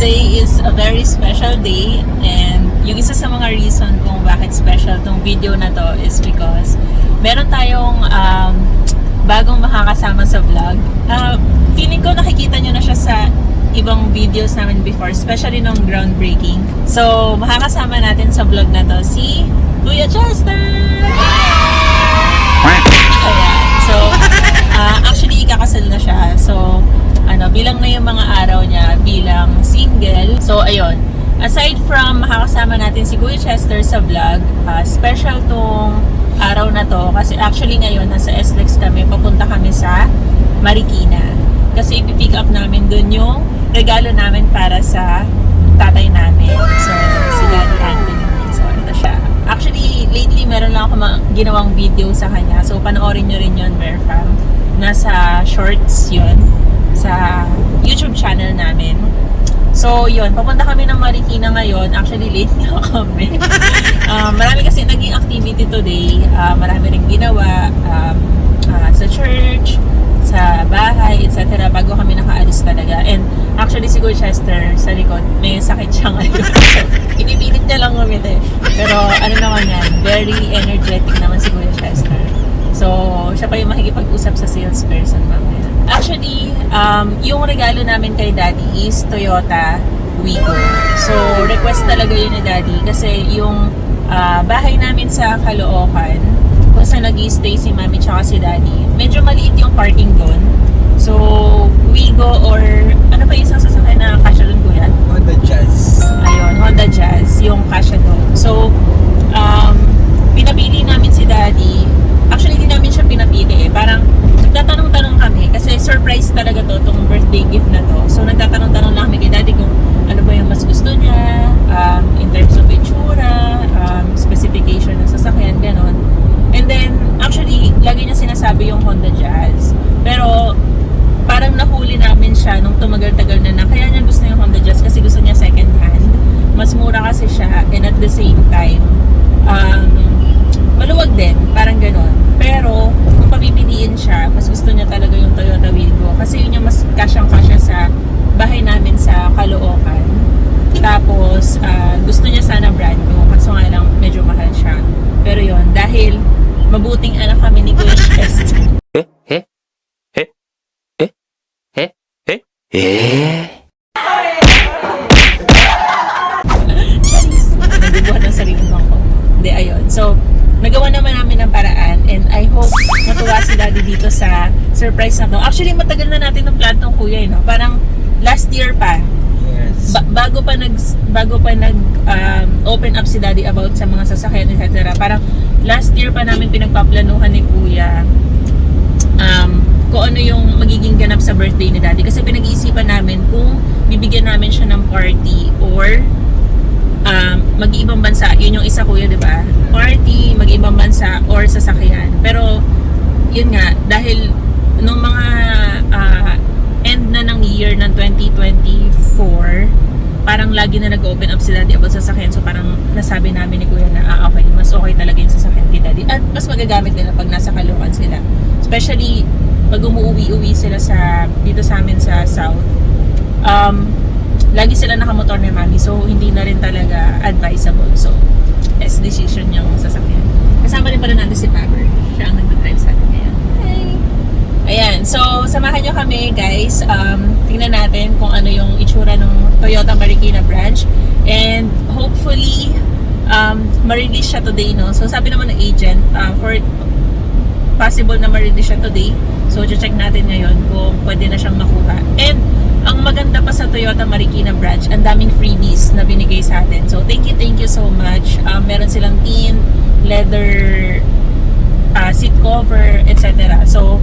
Today is a very special day, and yung isa sa mga reason kung bakit special tong video na to is because meron tayong bagong makakasama sa vlog. Feeling ko nakikita nyo na siya sa ibang videos namin before, especially nung groundbreaking. So, makakasama natin sa vlog na to si Kuya Chester! Ayan. So, actually, ikakasal na siya. So, bilang na yung mga araw niya bilang single. So, ayun. Aside from makakasama natin si Kuya Chester sa vlog, special tong araw na to kasi actually ngayon nasa SLEX kami, papunta kami sa Marikina. Kasi ipipick up namin dun yung regalo namin para sa tatay namin. So, si Daddy Anthony. So, ito siya. Actually, lately meron lang ako ginawang video sa kanya. So, panoorin nyo rin yun, Verfam. Nasa shorts yun sa YouTube channel namin. So, yun. Papunta kami ng Marikina ngayon. Actually, late nga kami. Marami kasi naging activity today. Marami rin ginawa sa church, sa bahay, etc. bago kami nakaalis talaga. And actually, si Kuya Chester sa likod, may sakit siya ngayon. So, inipilit niya lang umiti. Pero ano naman yan, very energetic naman si Kuya Chester. So, siya pa yung makikipag-usap sa salesperson mamaya. Actually, yung regalo namin kay Daddy is Toyota Wigo. So, request talaga yun ni Daddy kasi yung bahay namin sa Caloocan, kung saan nag-i-stay si Mami tsaka si Daddy, medyo maliit yung parking doon. So, Wigo or ano pa isang sasakyan na kasya doon, Kuya? Honda Jazz. Ayun, Honda Jazz, yung kasya doon. So, pinapili namin si Daddy. Actually, hindi namin siya pinapili eh. Parang nagtatanong-tanong kami kasi surprise talaga to, tong birthday gift na to. So, nagtatanong-tanong lang kami kay Daddy kung ano ba yung mas gusto niya, in terms of itsura, specification ng sasakyan, gano'n. And then, actually, lagi niya sinasabi yung Honda Jazz. Pero, parang nahuli namin siya nung tumagal-tagal na kaya niya gusto yung Honda Jazz kasi gusto niya second hand. Mas mura kasi siya and at the same time, maluwag din, parang gano'n. Pero, kung papipiliin siya, mas gusto niya talaga yung Toyota Wigo kasi yun yung mas kasyang-kasya sa bahay namin sa Caloocan. Tapos, gusto niya sana brand new, kaso nga lang medyo mahal siya. Pero yun, dahil mabuting anak kami ni Kuya Chester. Nagubuhan ng sarili ko. Hindi, ayun. So, nagawa naman namin ng paraan and I hope matuwa si Daddy dito sa surprise na to. Actually, matagal na natin ng plan tong kuya, no? Parang last year pa. Yes. Bago pa nag open up si Daddy about sa mga sasakyan, etc. Parang last year pa namin pinagpaplanuhan ni Kuya kung ano yung magiging ganap sa birthday ni Daddy. Kasi pinag-iisipan namin kung bibigyan namin siya ng party or mag-iibang bansa. Yun yung isa, Kuya, di ba? Party, mag-iibang bansa or sasakyan. Pero yun nga, dahil nung mga end na ng year ng 2024, parang lagi na nag-open up si Daddy about sasakyan. So parang nasabi namin ni Kuya na okay, mas okay talaga yung sasakyan kay Daddy. At mas magagamit nila pag nasa Caloocan sila. Especially pag umuwi-uwi sila dito sa amin sa South. Lagi sila nakamotor ni Mami. So hindi na rin talaga advisable. So best decision yung sasakyan. Kasama rin pala natin si Faber. Siya ang nagdadrive sa atin ngayon. Ayan, so samahan nyo kami guys. Tingnan natin kung ano yung itsura ng Toyota Marikina branch. And hopefully, ma-release siya today, no? So sabi naman ng agent, for possible na ma-release siya today. So check natin ngayon kung pwede na siyang makuha. And ang maganda pa sa Toyota Marikina branch, ang daming freebies na binigay sa atin. So thank you so much. Meron silang tin, leather, seat cover, etc. So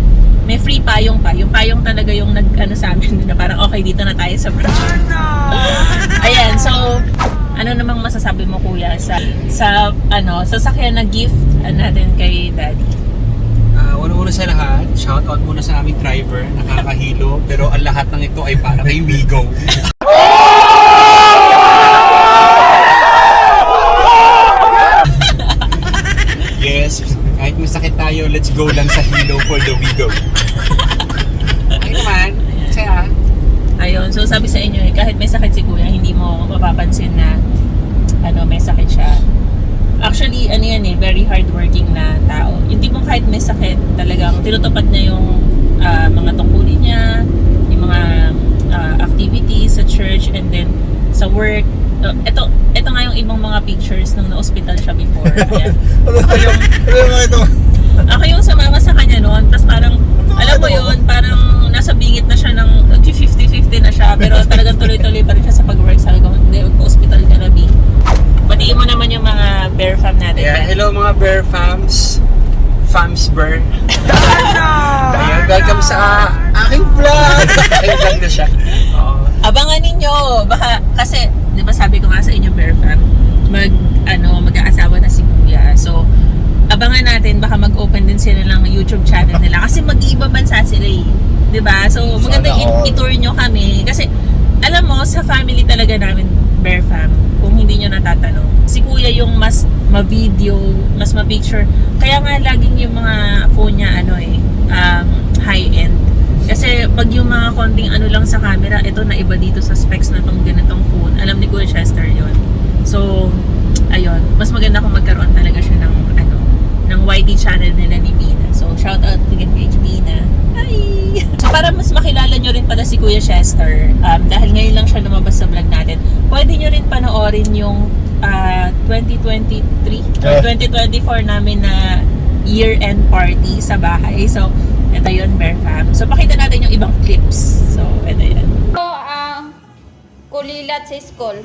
may free payong pa. Yung payong talaga yung nag-ano sa amin na parang okay, dito na tayo sa branch. Ayan, so ano namang masasabi mo, Kuya, sa sasakyan na gift natin kay Daddy? Una sa lahat, shout out muna sa aming driver, nakakahilo, pero ang lahat ng ito ay para kay Wigo. Yes, kahit may sakit tayo, let's go lang sa hilo for the Wigo. Ay naman, saya. Ayun, so sabi sa inyo kahit may sakit si Kuya, mapapansin na may sakit siya. Actually, very hardworking na tao. Hindi mo kahit may sakit, talagang tinutupad niya yung mga tungkulin niya, yung mga activities sa church, and then sa work. Ito nga yung ibang mga pictures nung na-hospital siya before. Ayan. Ako yung sumama sa kanya noon, tapos parang, alam mo yun, parang nasa bingit na siya ng 50-50 na siya, pero talagang tuloy-tuloy pa rin siya sa pag-work. Sabi ko, hindi, magpa-hospital ka na, B. Batiin mo naman yung mga bear fam natin. Yeah, hello mga bear fams. Fams bear. Ayan, welcome sa aking vlog. Aking vlog na siya. Oo. Abangan ninyo, baka, kasi, di ba sabi ko nga sa inyo bear fam, mag-aasawa na si Kuya. So, abangan natin, baka mag-open din sila ng YouTube channel nila. Kasi mag-iiba bansa sila eh. Di ba? So, maganda i-tour nyo kami. Kasi, alam mo, sa family talaga namin, bear fam, kung hindi nyo natatanong, si Kuya yung mas ma-video, mas ma-picture. Kaya nga laging yung mga phone niya high-end. Kasi pag yung mga konting lang sa camera, ito na iba dito sa specs na tong ganitong phone. Alam ni Kuya Chester yun. So, ayun, mas maganda kung magkaroon talaga siya ng YT channel nila ni Vina. So, shout out again kay Vina. Hi! So, para mas makilala nyo rin pala si Kuya Chester, dahil ngayon lang siya lumabas sa vlog natin, pwede nyo rin panoorin yung 2023 or 2024 namin na year-end party sa bahay. So, ito yun, Bear Fam. So, pakita natin yung ibang clips. So, ito yan. Ito ang kulilat sa school.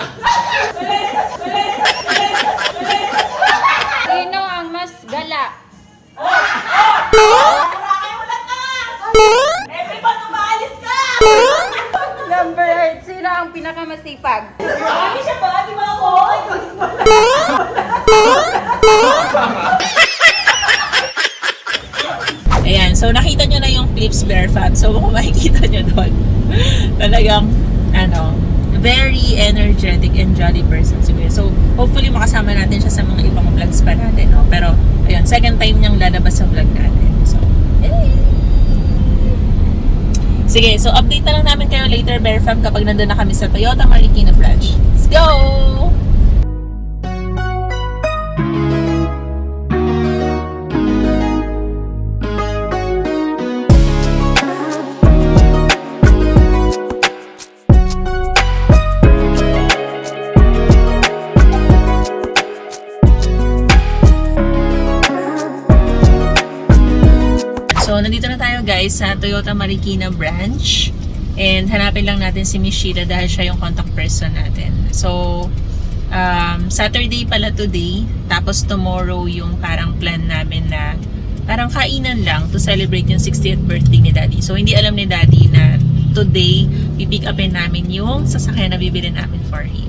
Sino ang mas gala? Everyone, umaalis ka! Number 8, sino ang pinakamasipag? Kami siya ba? Di ba ako? Ayan, so nakita nyo na yung clips, Bear Fam. So kung makikita nyo doon, talagang, very energetic and jolly person siguro. So hopefully makasama natin siya sa mga ibang vlogs pa natin, no? Pero, ayun, second time niyang lalabas sa vlog natin. So, yay! Sige, so update na lang namin kayo later, Bear Fam, kapag nandun na kami sa Toyota Marikina branch. Let's go! So, nandito na tayo guys sa Toyota Marikina branch. And hanapin lang natin si Miss Sheila dahil siya yung contact person natin. So, Saturday pala today. Tapos tomorrow yung parang plan namin na parang kainan lang to celebrate yung 60th birthday ni Daddy. So, hindi alam ni Daddy na today, pipick upin namin yung sasakyan na bibili namin for him.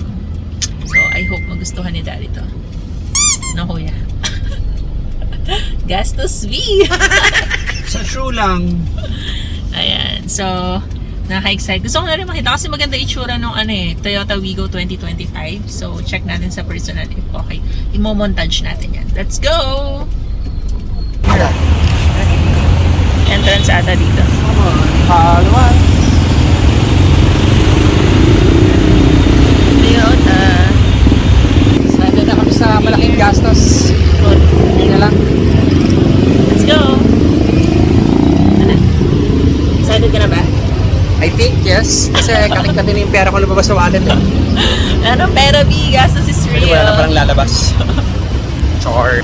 So, I hope magustuhan ni Daddy to. No, Kuya? Gastos V! Sa true lang. Ayan. So, nakaka-excite. Gusto ko na rin makita kasi maganda itsura nung Toyota Wigo 2025. So, check natin sa personal if okay. Imo-montage natin yan. Let's go! Entrance ata dito. Come on. Palawan. Toyota. Sana na kami sa malaking gastos. Hindi na lang. Let's go! Excited ka na ba? I think yes. Kasi kating-kati na yung pera ko lumabas sa wallet. Ano, pera B, gastos is Pwede real. wala na parang lalabas. Char.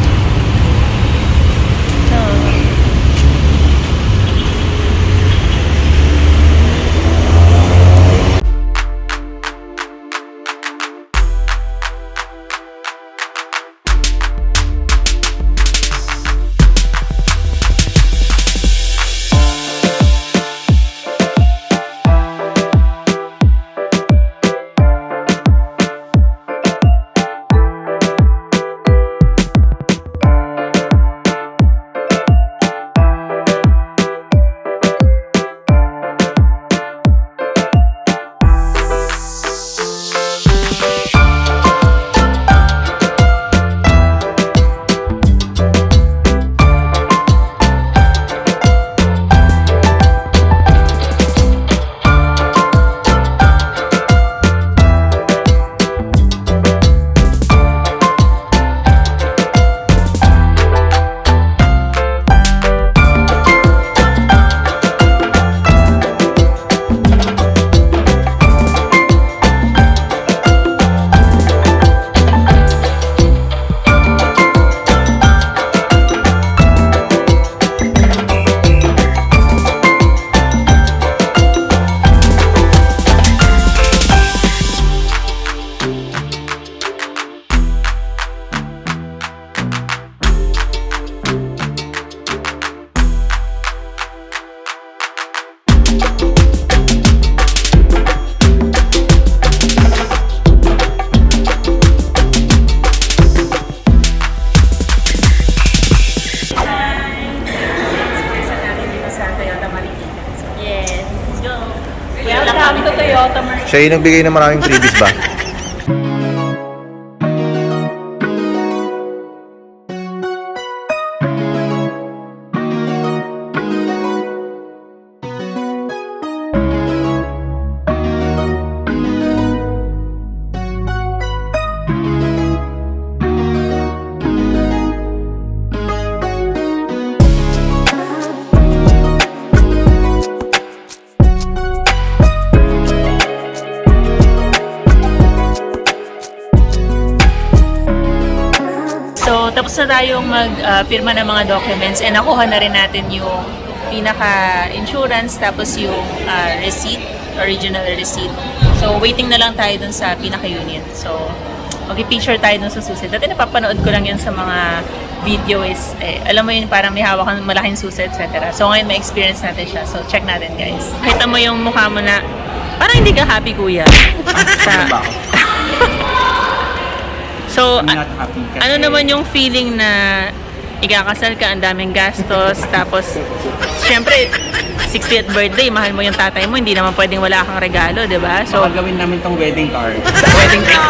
Toyota Marikina. So, Yes. let's go! Welcome to Toyota Marikina. Siya yung nagbigay ng maraming freebies ba? So, tapos na tayong mag-pirma ng mga documents and nakuha na rin natin yung pinaka-insurance tapos yung receipt, original receipt. So, waiting na lang tayo dun sa pinaka-unit. So, mag-picture tayo dun sa susi. Dati napapanood ko lang yan sa mga video is, alam mo yun, parang may hawak kang malaking susi, etc. So, ngayon may experience natin siya. So, check natin, guys. Kita mo yung mukha mo na, parang hindi ka happy, kuya. Sa, so, I'm not happy kasi ano naman yung feeling na ikakasal ka, ang daming gastos, tapos, syempre, 60th birthday, mahal mo yung tatay mo, hindi naman pwedeng wala kang regalo, di ba? So, gawin namin tong wedding card. wedding cake.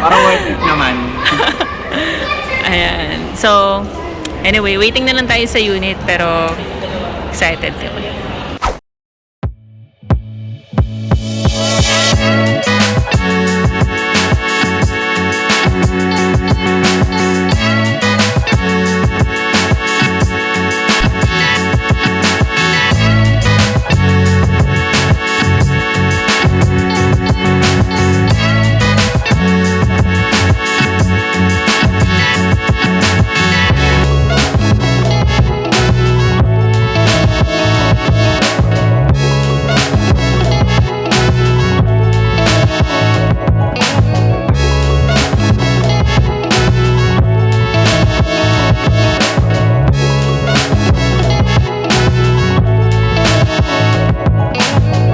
Para worth it naman. Ayan. So, anyway, waiting na lang tayo sa unit, pero excited kami.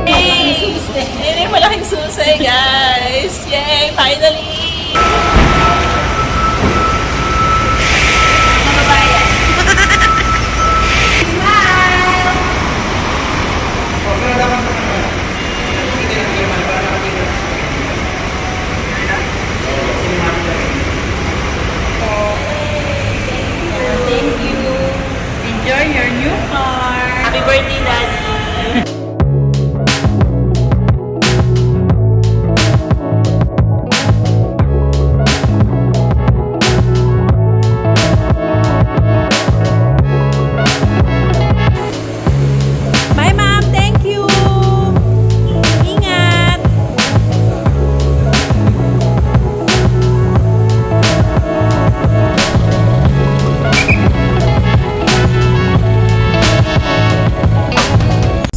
Yay! Malaking susay, guys! Yay! Finally! Mga bayan. Thank you. Enjoy your new car. Happy birthday, Daddy. Bye, Ma'am. Thank you. Ingat.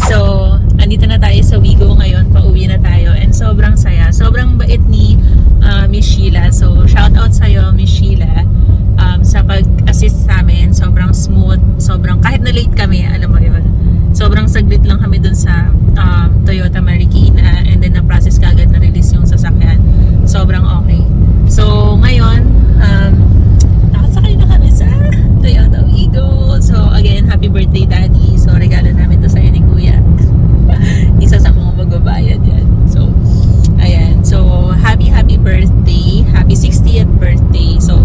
So, andito na tayo sa Wigo ngayon. Pauwi na tayo. And sobrang saya. Sobrang bait ni Miss Sheila. So, shout out sa'yo, Miss Sheila. Sa pag-assist sa amin. Sobrang smooth. Sobrang, kahit na late kami, alam mo yun. Sobrang saglit lang kami dun sa Toyota Marikina. And then, na-process kagad na release yung sasakyan. Sobrang okay. So, ngayon, nakasakay na kami sa Toyota Wigo. So, again, happy birthday, Daddy. So, regalo namin to sa'yo ni Kuya. Isa sa mga magbabayad yan. So, ayan. So, happy birthday. Happy 60th birthday. So,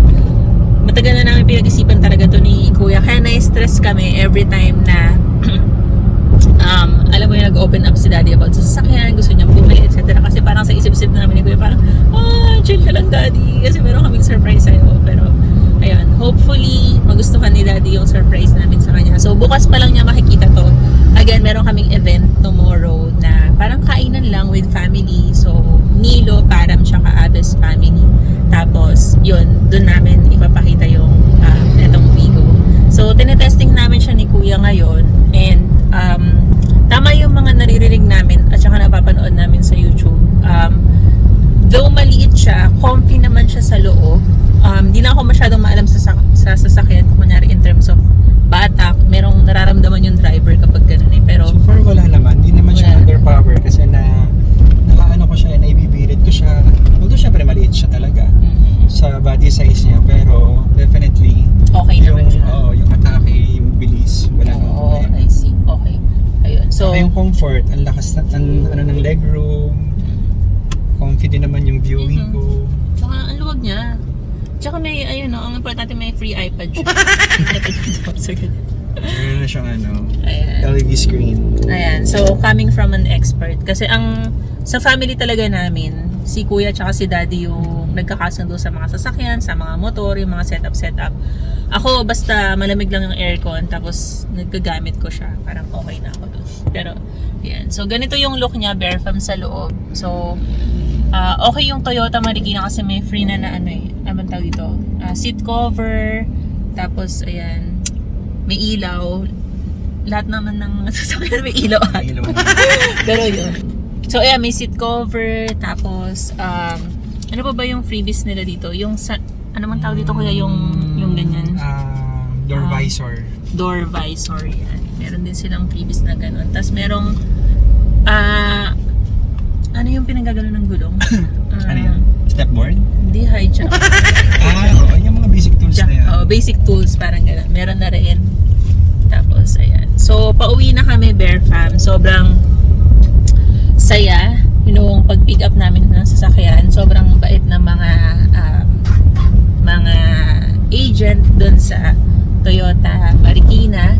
matagal na namin pinag-isipan talaga to ni Kuya. Kaya na-stress kami every time na alam mo yung nag-open up si Daddy about sa sasakyan, gusto niya bumili, etc. Kasi parang sa isip-isip na namin ni Kuya, parang, chill ka lang, Daddy. Kasi meron kaming surprise sa'yo. Pero, ayun, hopefully, magustuhan ni Daddy yung surprise namin sa kanya. So, bukas pa lang niya makikita to. Again, meron kaming event tomorrow na parang kainan lang with family. So, Nilo, Param, tsaka Abes family. Tapos, yun, dun namin ipapakita yung etong Wigo. So, tinetesting namin siya ni Kuya ngayon. And, tama yung mga naririnig namin at saka napapanood namin sa YouTube. Though maliit siya, comfy naman siya sa loob. Di na ako masyadong maalam sa sasakyan, kunyari in terms of batak, merong nararamdaman yung driver kapag So, Yung comfort, ang lakas ng legroom, comfy din naman yung viewing ko. Tsaka ang luwag niya. Tsaka may, ayun no, ang importante may free iPad siya. iPad dito. So, ganun. Meron na siyang Ayan. LED screen. Ayan. So, coming from an expert. Kasi sa family talaga namin, si kuya tsaka si daddy yung nagkakasundo sa mga sasakyan, sa mga motor, yung mga setup. Ako, basta malamig lang yung aircon, tapos nagkagamit ko siya. Parang okay na ako doon. Pero, ayan. So, ganito yung look niya, bare from sa loob. So, okay yung Toyota Marikina kasi may free na anong tawag dito? Seat cover, tapos, ayan, may ilaw. Lahat naman ng sasakyan may ilaw at. May ilaw na. Pero yun. So, ayan, may seat cover, tapos, ano pa ba yung freebies nila dito? Yung ano man tawag dito kuya, yung ganyan? Door visor. Door visor, yan. Meron din silang freebies na ganun. Tapos merong, ano yung pinagagano ng gulong? Ano yan? Stepboard? Hindi, high jump. Oo, yung mga basic tools na yan. Oh, basic tools, parang gano'n. Meron na rin. Tapos, ayan. So, pauwi na kami, Bear Fam. Sobrang saya. Yung pag-pick up namin ng sasakyan. Sobrang bait ng mga agent dun sa Toyota Marikina.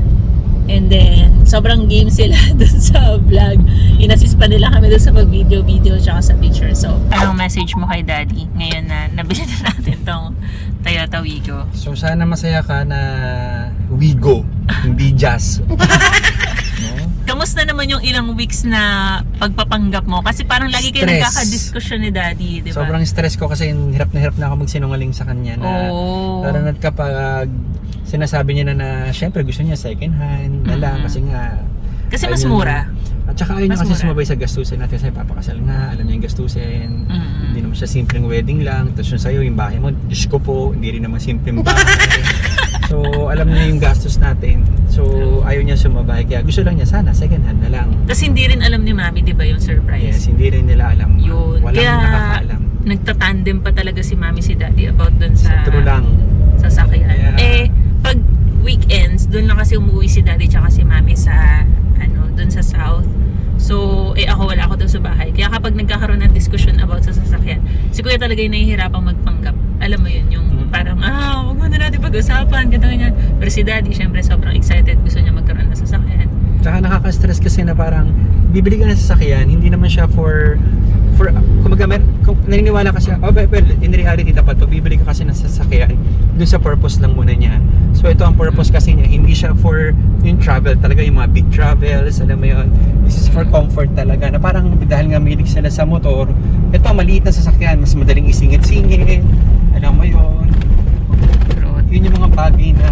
And then, sobrang game sila dun sa vlog. Inassist pa nila kami dun sa pag-video tsaka sa picture. So, anong message mo kay Daddy ngayon na nabili na natin tong Toyota Wigo? So sana masaya ka na Wigo, hindi Jazz. No? Kamusta naman yung ilang weeks na pagpapanggap mo? Kasi parang lagi kayo Stress. nagkakadiskusyon ni Daddy, di ba? Sobrang stress ko kasi hirap na ako magsinungaling sa kanya na lalo na kapag sinasabi niya na syempre gusto niya second hand na lang kasi nga Kasi ayaw mas niya- mura. At saka ayun Mas kasi mura. sumabay sa gastusin natin kasi papakasal nga, alam niya yung gastusin. Hindi naman siya simpleng wedding lang. Tapos yung sa'yo, yung bahay mo, Diyos ko po, hindi rin naman simpleng bahay. So alam niya yung gastos natin. So ayaw niya sumabay. Kaya gusto lang niya sana second hand na lang. Tapos hindi rin alam ni Mami, di ba, yung surprise? Yes, hindi rin nila alam. Yun. Walang Kaya nakakaalam. nagtatandem pa talaga si Mami si Daddy about dun sa True lang. sasakyan. Yeah. Pag weekends, dun lang kasi umuwi si Daddy tsaka si Mami sa dun sa South. So, ako wala ako doon sa bahay. Kaya kapag nagkakaroon ng discussion about sa sasakyan, si Kuya talaga yung nahihirapang magpanggap. Alam mo yun, yung parang, huwag mo na natin pag-usapan, ganyan. Pero si Daddy, syempre, sobrang excited. Gusto niya magkaroon ng sasakyan. Tsaka nakaka-stress kasi na parang bibili ka ng sasakyan, hindi naman siya for kung naniniwala kasi in reality dapat pag bibili ka kasi ng sasakyan dun sa purpose lang muna niya. So ito ang purpose kasi niya, hindi siya for yung travel talaga, yung mga big travels, alam mo yun, this is for comfort talaga na parang dahil nga mahilig sila sa motor, ito maliit na sasakyan, mas madaling isingit-singit, alam mo yun. Yun yung mga bagay na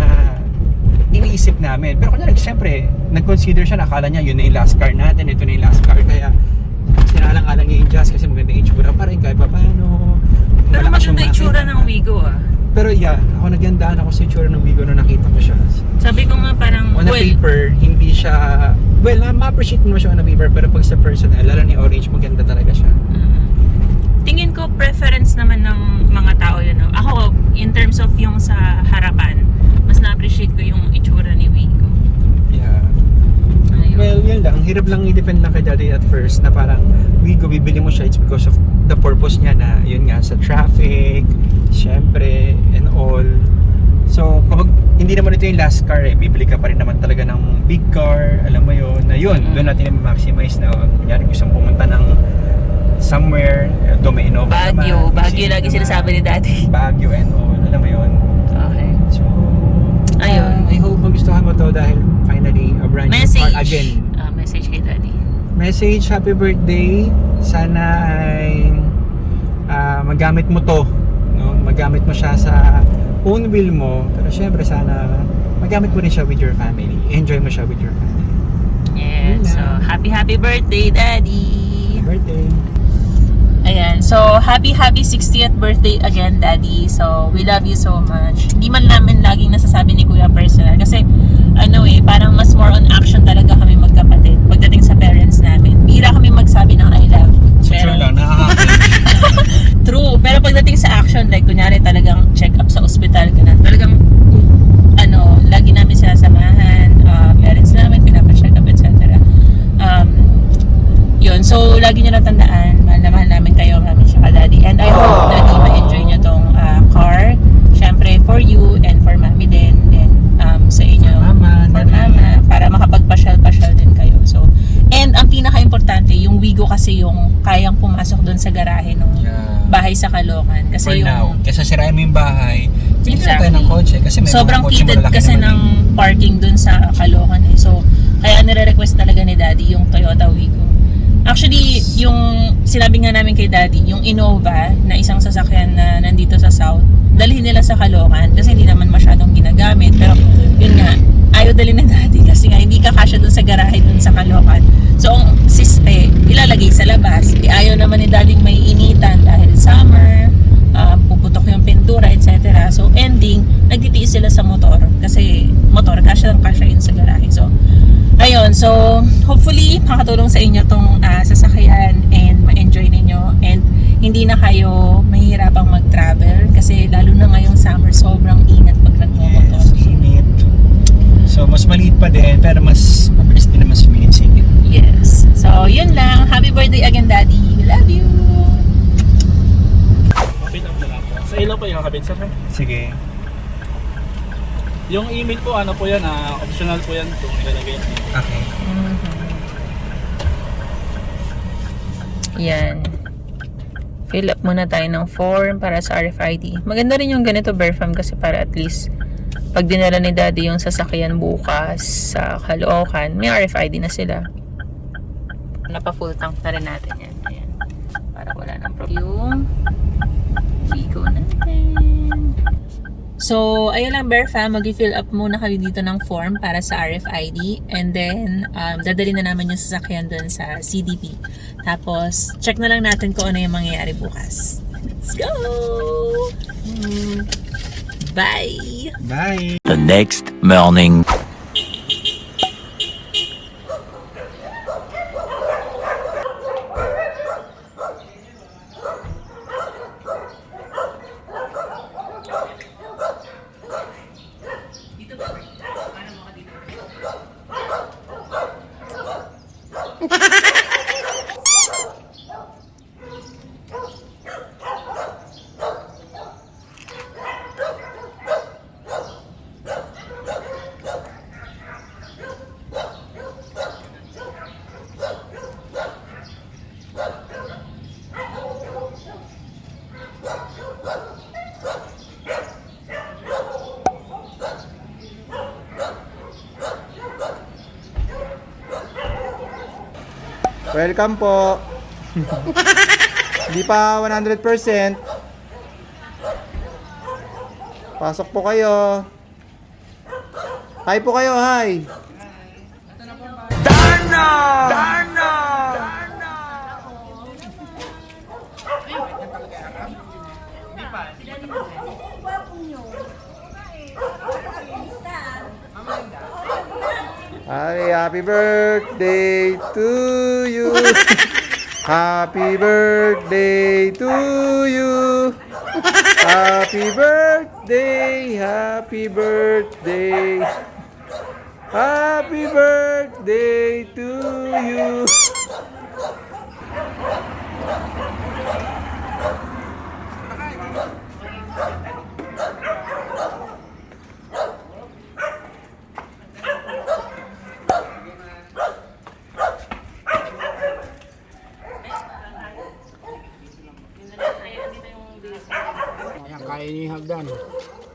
iniisip namin. Pero kunyari, siyempre, nag-consider siya, nakala niya yun na yung last car natin, ito na yung last car, kaya sinalang-alang niya yung Jazz kasi maganda yung itsura pa rin kahit pa paano. Pero Malakas yung maganda yung itsura makina. ng Wigo Pero yeah, ako nagandaan ako sa itsura ng Wigo nung nakita ko siya. Sabi ko nga parang, On a paper, hindi siya, ma-appreciate mo siya on a paper, pero pag sa personal, lalo ni Orange, maganda talaga siya. tingin ko preference naman ng mga tao yun. No? Ako, in terms of yung sa harapan, mas na-appreciate ko yung itsura ni Wigo. Yeah. Ayun. Well, yun lang. Hirap lang i-depend lang kay Daddy at first na parang Wigo, bibili mo siya, it's because of the purpose niya na yun nga, sa traffic, syempre, and all. So, kapag hindi naman ito yung last car, bibili ka pa rin naman talaga ng big car, alam mo yun, na yun, doon natin i-maximize na, kunyari gusto pumunta ng somewhere, doon may Innova Baguio. naman, Baguio Isidro lagi naman, sinasabi ni Daddy. Baguio and all, alam mo yun. Okay. So, Ayun. I hope magustuhan mo to dahil finally, a brand new Message. car again. Message kay Daddy. Message, happy birthday. Sana ay magamit mo to, no? Magamit mo siya sa own will mo, pero syempre sana magamit mo rin siya with your family. Enjoy mo siya with your family. Yes. So, happy birthday, Daddy. Birthday. Ayan. So, happy 60th birthday again, Daddy. So, we love you so much. Hindi man namin laging nasasabi ni Kuya personal. Kasi, parang mas more on action talaga kami magkapatid. Pagdating sa parents namin. Bihira kami magsabi ng I love. Sure lang, nakaka-cringe. True. Pero pagdating sa action, like, kunyari talagang check up sa ospital, ganun. Talagang, lagi namin sinasamahan, parents namin, pinapacheck up, etc. So, lagi nyo lang tandaan, mahal na mahal namin kayo, mami siya daddy. And I hope, daddy, ma-enjoy nyo tong car. Syempre, for you and for mami din. And sa inyo, Mama, for daddy. mama, para makapagpasyal-pasyal din kayo. So, and ang pinaka-importante, yung Wigo kasi yung kayang pumasok doon sa garahe ng Yeah. bahay sa Caloocan. For Kasi yung now, kesa sirain mo yung bahay, bili ka na tayo Exactly. ng kotse. Kasi may sobrang mga kotse kitid malalaki kasi naman ng parking dun sa Caloocan eh. So, kaya nire-request talaga ni Daddy yung Toyota Wigo. Actually, yung sinabi nga namin kay Daddy, yung Innova na isang sasakyan na nandito sa South, dalhin nila sa Caloocan kasi hindi naman masyadong ginagamit. Pero yun nga, ayaw dalhin ni Daddy kasi nga hindi kakasya dun sa garahe dun sa Caloocan. So, ang siste, ilalagay sa labas. Ayaw naman ni Daddy may initan dahil summer, puputok yung pintura, etc. So, ending, nagtitiis sila sa motor. Kasi, motor, kasya yun sa garahe. So, ayun. So, hopefully, makatulong sa inyo tong sasakyan and ma-enjoy ninyo. And, hindi na kayo mahihirapang mag-travel. Kasi, lalo na ngayong summer, sobrang ingat pag nagmumotor. Yes, init. So, mas maliit pa din, pero mas mabilis din naman suminit-singit. Yes. So, yun lang. Happy birthday again, Daddy. We love you! Kapit ang dala po. Sa ilaw po yung kapit, sir. Sige. Yung email po, ano po yan, optional po yan kung ilalagay. Okay. Yan. Fill up muna tayo ng form para sa RFID. Maganda rin yung ganito, Berfam, kasi para at least pag dinala ni Daddy yung sasakyan bukas sa Caloocan, may RFID na sila. Napa-full tank na rin natin yan. Ayan. Para wala nang problem. Yung Wigo natin. So, ayun lang, Berfam, mag-fill up muna kami dito ng form para sa RFID and then dadali na naman yung sasakyan dun sa CDP. Tapos, check na lang natin kung ano yung mangyayari bukas. Let's go! Bye! Bye! The next morning. Welcome po. Hindi pa 100%. Pasok po kayo. Hi po kayo, hi. Happy birthday to you. Happy birthday to you. Happy birthday, happy birthday. Happy birthday to you.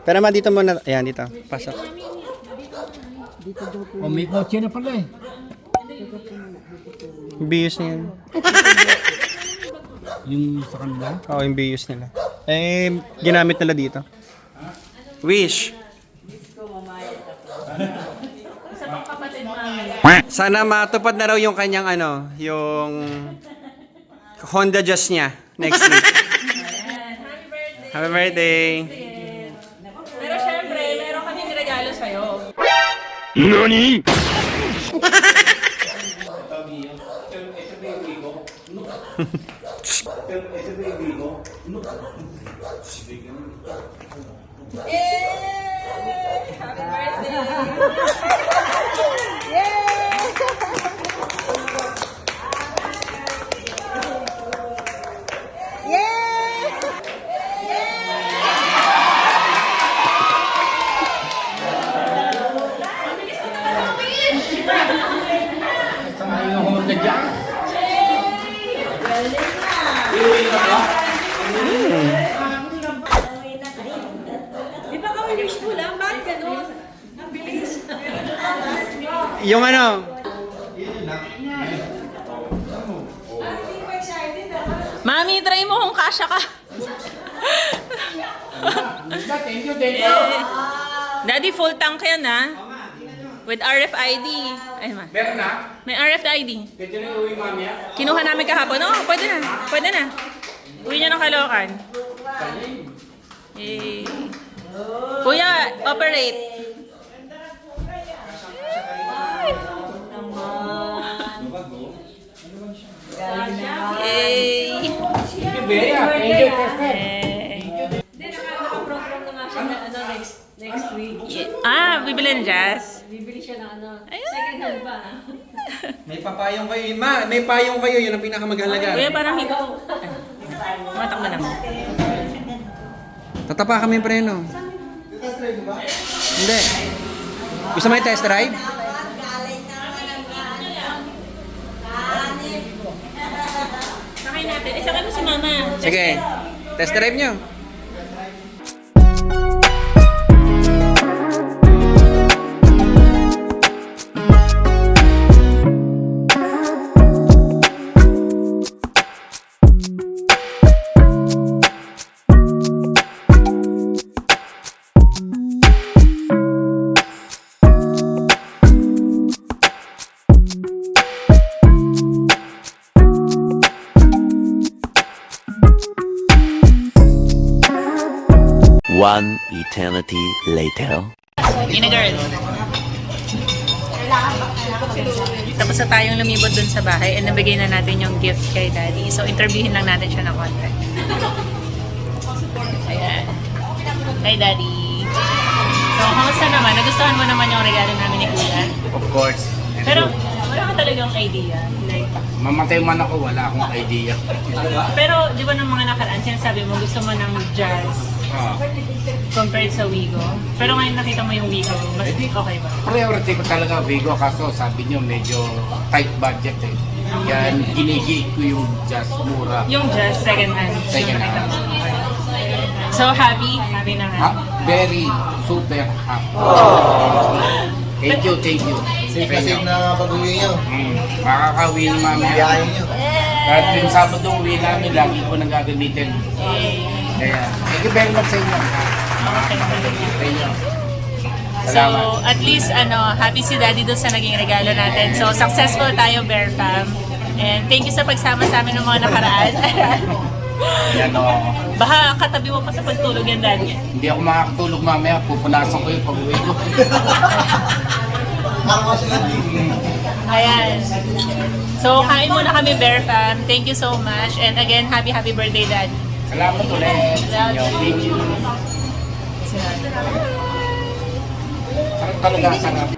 Pero ma, dito muna. Ayan, dito. Pasok. May kotse na pala eh. Bius niya yun. Yung sa kanila? Oo, yung bius nila. Eh, ginamit nila dito. Wish! Sana matupad na raw yung kanyang yung Honda Jazz niya next week. Happy birthday! Pero syempre, meron kaming regalo sa'yo. NANI?! Di ba kami wishful lang? Bakit ganun? Ang bilis. Yung ano, Mami, try mo kung kasya ka. Thank you. Daddy, full tank yan ha. With RFID. Ay, ma. Meron na? May RFID. Pwede na uwi mamaya? Kinuha namin kahapon. Oo, pwede na. Pwede na. Uwi niya ng Caloocan. Eh. Kuya, operate. Yay! Thank you, Bea. Thank you, Tester. Hindi, naka-program na nga siya na next week. Bibili ng jazz. Bibili siya ng Ayun. second hand pa. may papayong kayo. May payong kayo, yun ang pinakamagalaga. Kuya, parang hindi. Matakbo na mo. Tatapa kami yung preno. Hindi. Gusto mo yung test drive? Sakay natin. Sakay mo si mama. Sige. Test drive nyo. One eternity later. Ina girl. Tapos na tayong lumibot dun sa bahay and nabigay na natin yung gift kay Daddy. So, interviewin lang natin siya ng konti. Ayan. Kay Daddy. So, kamusta naman? Nagustuhan mo naman yung regalo namin ni Kuya? Of course. Pero, wala ka talagang idea. Like, Mamatay man ako, wala akong idea. pero, di ba nung mga nakaraan, sinasabi mo gusto mo ng jazz compared sa Wigo. Pero ngayon nakita mo yung Wigo, mas okay ba? Priority ko talaga Vigo, kaso sabi niyo medyo tight budget eh. Yan, ginigit ko yung jazz mura. Yung jazz, second hand. Second Yung nakita hand. mo. So, happy? Happy na nga. Very super happy. Thank you, thank you. Safe na safe na pag-uwi nyo. Makakauwi ng mamaya. Biyahe nyo. Kahit yung Sabado uwi namin, lagi ko nagagamitin. Eh, Kaya, thank you very much sa inyo. Sa inyo. so, Salamat. at least, happy si Daddy doon sa naging regalo natin. So, successful tayo, Bear Fam. And thank you sa pagsama sa amin ng mga nakaraan. Yan o. Baka katabi mo pa sa pagtulog yan, Daddy. Hindi ako makakatulog mamaya, pupunasan ko yung pag-uwi ko. Ayan. So, kain muna kami, Bear Fam. Thank you so much. And again, happy birthday, Daddy. Salamat ulit. Thank you. Sarap talaga, sarap.